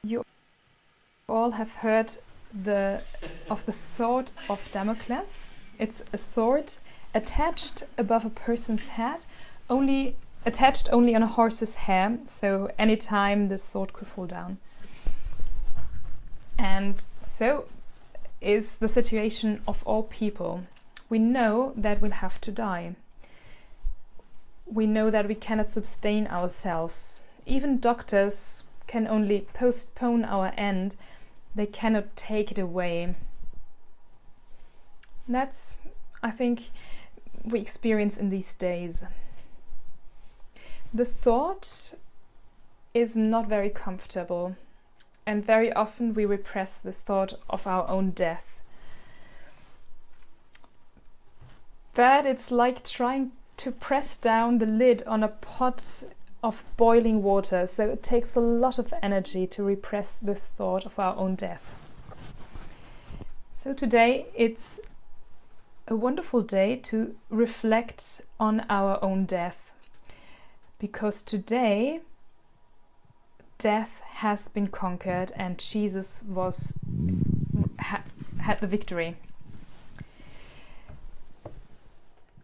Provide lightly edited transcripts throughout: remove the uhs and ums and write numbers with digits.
You all have heard of the sword of Damocles. It's a sword attached above a person's head, attached only on a horse's hair, so anytime the sword could fall down. And so is the situation of all people. We know that we'll have to die. We know that we cannot sustain ourselves. Even doctors can only postpone our end. They cannot take it away. That's, I think, we experience in these days. The thought is not very comfortable, and very often we repress this thought of our own death. But it's like trying to press down the lid on a pot of boiling water, so it takes a lot of energy to repress this thought of our own death. So today it's a wonderful day to reflect on our own death, because today death has been conquered and Jesus had the victory.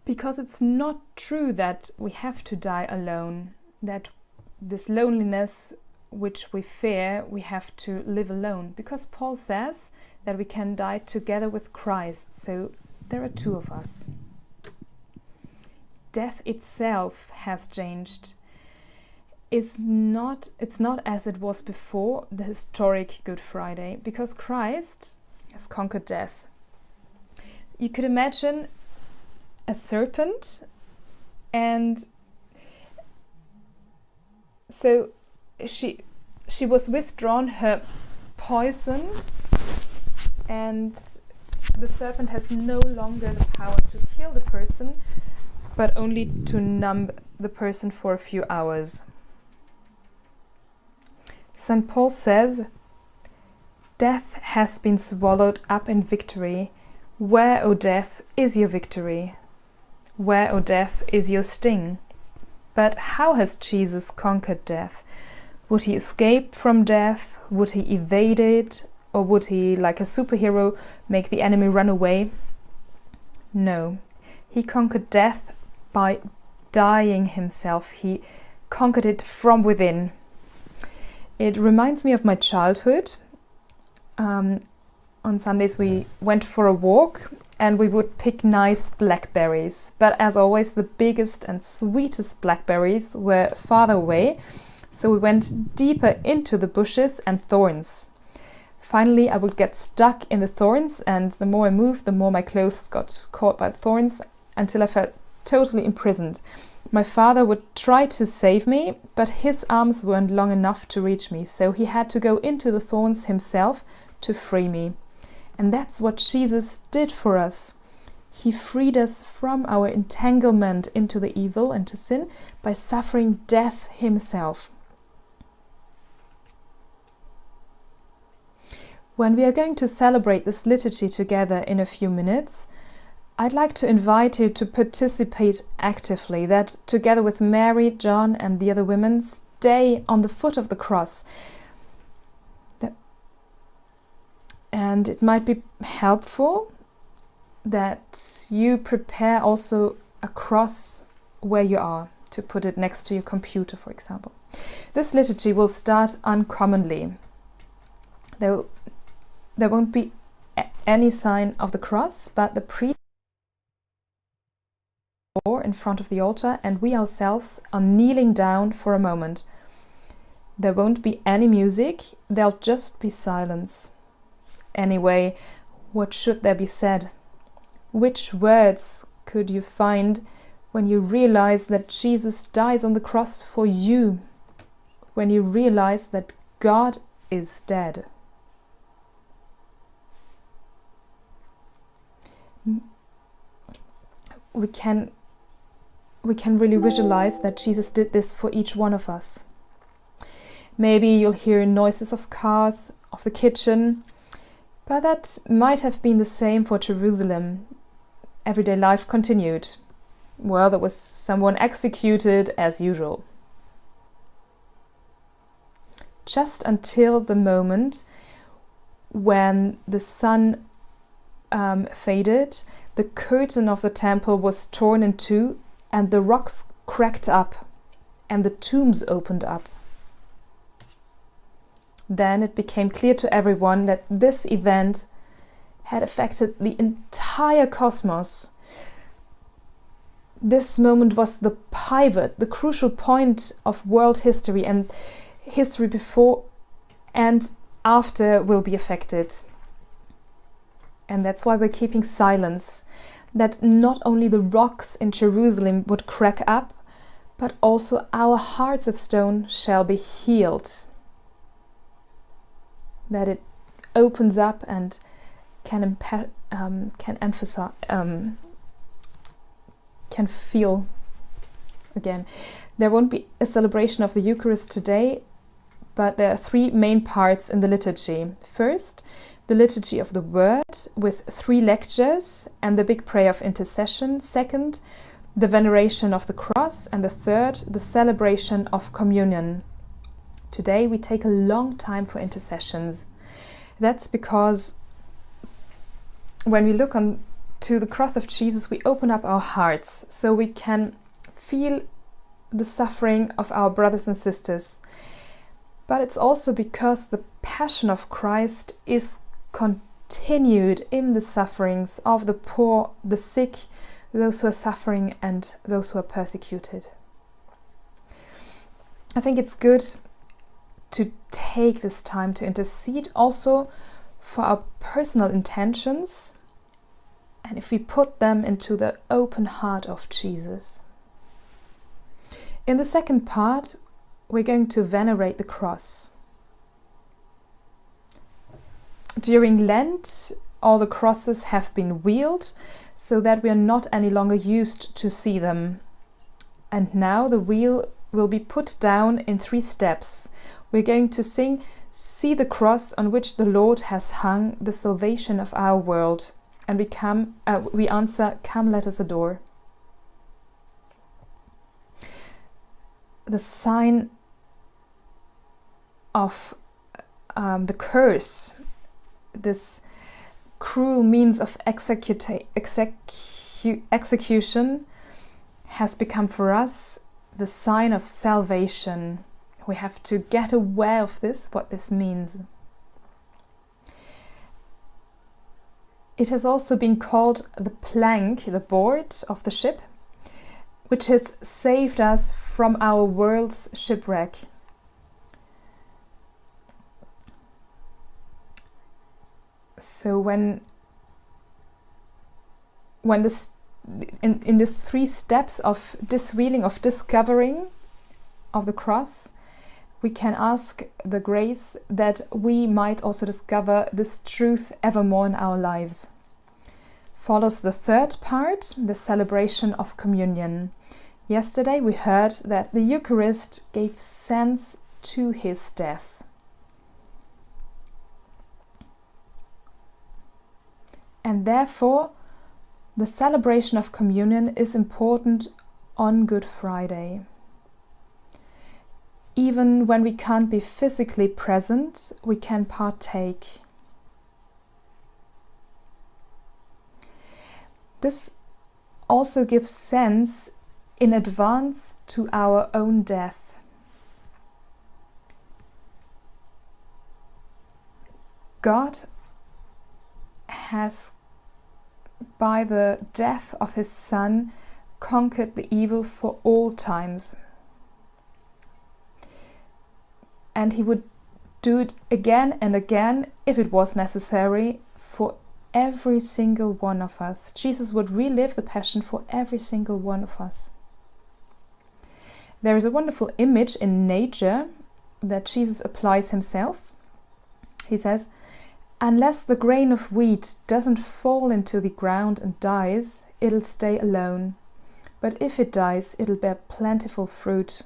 Because it's not true that we have to die alone, that this loneliness which we fear, we have to live alone. Because Paul says that we can die together with Christ, so there are two of us. Death itself has changed. It's not as it was before the historic Good Friday, because Christ has conquered death. You could imagine a serpent, and so she was withdrawn her poison, and the serpent has no longer the power to kill the person, but only to numb the person for a few hours. St. Paul says, "Death has been swallowed up in victory. Where, O death, is your victory? Where, O death, is your sting?" But how has Jesus conquered death? Would he escape from death? Would he evade it? Or would he, like a superhero, make the enemy run away? No, he conquered death by dying himself. He conquered it from within. It reminds me of my childhood. On Sundays we went for a walk and we would pick nice blackberries. But as always, the biggest and sweetest blackberries were farther away. So we went deeper into the bushes and thorns. Finally, I would get stuck in the thorns, and the more I moved, the more my clothes got caught by the thorns, until I felt totally imprisoned. My father would try to save me, but his arms weren't long enough to reach me, so he had to go into the thorns himself to free me. And that's what Jesus did for us. He freed us from our entanglement into the evil and to sin by suffering death himself. When we are going to celebrate this liturgy together in a few minutes, I'd like to invite you to participate actively, that together with Mary, John and the other women, stay on the foot of the cross. And it might be helpful that you prepare also a cross where you are, to put it next to your computer, for example. This liturgy will start uncommonly. There won't be any sign of the cross, but the priest in front of the altar, and we ourselves are kneeling down for a moment. There won't be any music, there'll just be silence. Anyway, what should there be said? Which words could you find when you realize that Jesus dies on the cross for you? When you realize that God is dead? We can really visualize that Jesus did this for each one of us. Maybe you'll hear noises of cars, of the kitchen, but that might have been the same for Jerusalem. Everyday life continued. Well, there was someone executed as usual. just until the moment when the sun faded, the curtain of the temple was torn in two, and the rocks cracked up, and the tombs opened up. Then it became clear to everyone that this event had affected the entire cosmos. This moment was the pivot, the crucial point of world history, and history before and after will be affected. And that's why we're keeping silence, that not only the rocks in Jerusalem would crack up, but also our hearts of stone shall be healed. That it opens up and can emphasize, can feel again. There won't be a celebration of the Eucharist today, but there are three main parts in the liturgy. First, the liturgy of the Word with 3 lectures and the big prayer of intercession. Second, the veneration of the cross. And the third, the celebration of communion. Today we take a long time for intercessions. That's because when we look on to the cross of Jesus, we open up our hearts so we can feel the suffering of our brothers and sisters. But it's also because the passion of Christ is continued in the sufferings of the poor, the sick, those who are suffering and those who are persecuted. I think it's good to take this time to intercede also for our personal intentions, and if we put them into the open heart of Jesus. In the second part, we're going to venerate the cross. During Lent, all the crosses have been wheeled so that we are not any longer used to see them. And now the wheel will be put down in 3 steps. We're going to sing, "See the cross on which the Lord has hung the salvation of our world." And we answer, "Come, let us adore." The sign of the curse, this cruel means of execution, has become for us the sign of salvation. We have to get aware of this, what this means. It has also been called the plank, the board of the ship, which has saved us from our world's shipwreck. So when this in these 3 steps of diswheeling, of discovering of the cross, we can ask the grace that we might also discover this truth evermore in our lives. Follows the third part, the celebration of communion. Yesterday we heard that the Eucharist gave sense to his death. And therefore, the celebration of communion is important on Good Friday. Even when we can't be physically present, we can partake. This also gives sense in advance to our own death. God has, by the death of his Son, conquered the evil for all times. And he would do it again and again, if it was necessary, for every single one of us. Jesus would relive the Passion for every single one of us. There is a wonderful image in nature that Jesus applies himself. He says, "Unless the grain of wheat doesn't fall into the ground and dies, it'll stay alone. But if it dies, it'll bear plentiful fruit."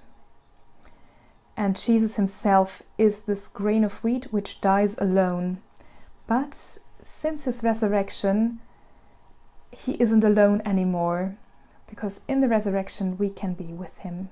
And Jesus himself is this grain of wheat which dies alone. But since his resurrection, he isn't alone anymore, because in the resurrection we can be with him.